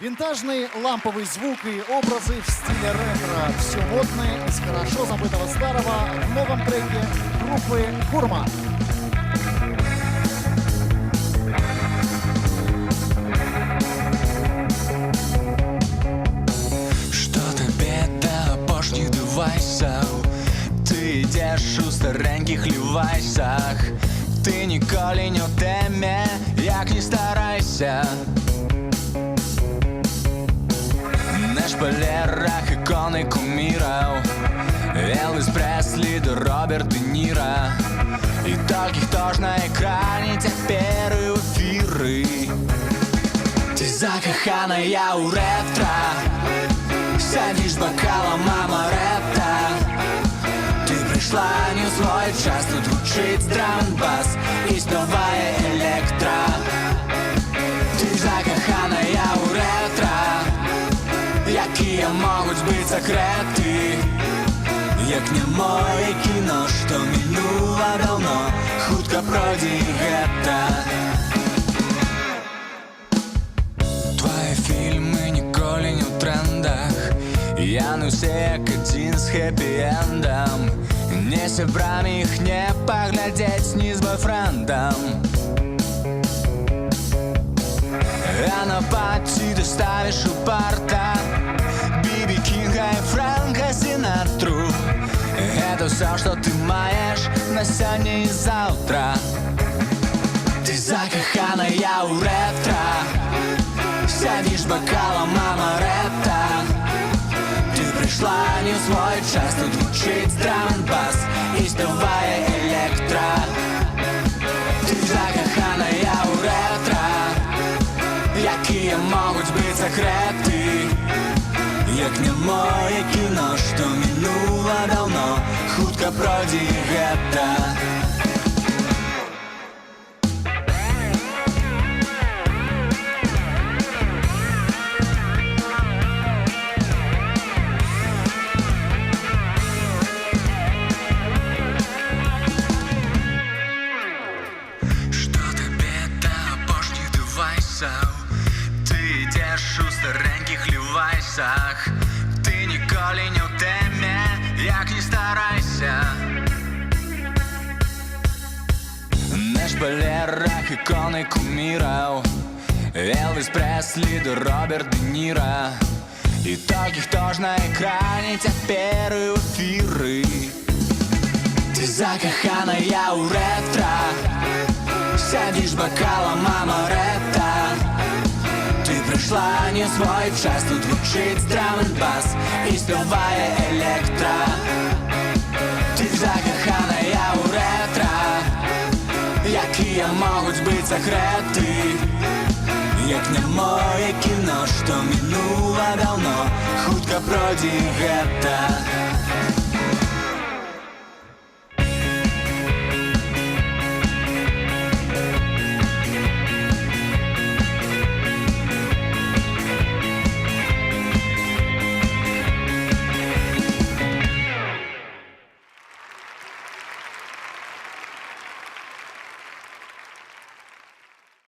Винтажный ламповый звук и образы в стиле ретро. Все модное из хорошо забытого старого в новом треке группы Гурман. Що тобі до пошніх девайсів? Ти йдеш у стареньких лівайсах. Ти ніколи не в темі, як не старайся. На шпалерах иконы кумиров, Элвис Пресли да Роберт Де Ниро. И таких тоже на экране теперь эфиры. Ты закоханая у ретро, сядешь бокалом амаретто. Ты пришла не в свой час, тут звучит драм-бас и спевая электро. Ты закоханая у ретро, які можуть бути секрети, як немое кіно, що минуло давно, хутко пройде гетто. Твої фільми ніколи не в трендах, я не все як один з хеппі-ендом. Не сябрам їх не поглядеть ні з бойфрендом. А на пати ты ставишь у парта Биби Кинга и Фрэнка Синатру. Это все, что ты маешь на сегодня и завтра. Ты закоханая у ретро, сядешь бокалом амаретто. Ты пришла не в свой час, тут звучит драм-бас и спевая электро. Ты закоханая у ретро, які можуть бути секрети, як немое кіно, що минуло давно, хутко пройде гетто. Що тобі до пошніх девайсів? Ти йдеш у стареньких лівайсах. Ти ніколи не в темі, як не старайся. На шпалерах иконы кумиров, Элвис Пресли да Роберт Де Ниро. И таких тоже на экране теперь эфиры. Ты закоханая у ретро, сядешь бокалом амаретто. Ты пришла не в свой час, тут звучит драм-н-бас и спевая электро. Ты закоханая у ретро, які можуть бути секрети, як немое кіно, що минуло давно, хутко пройде гетто.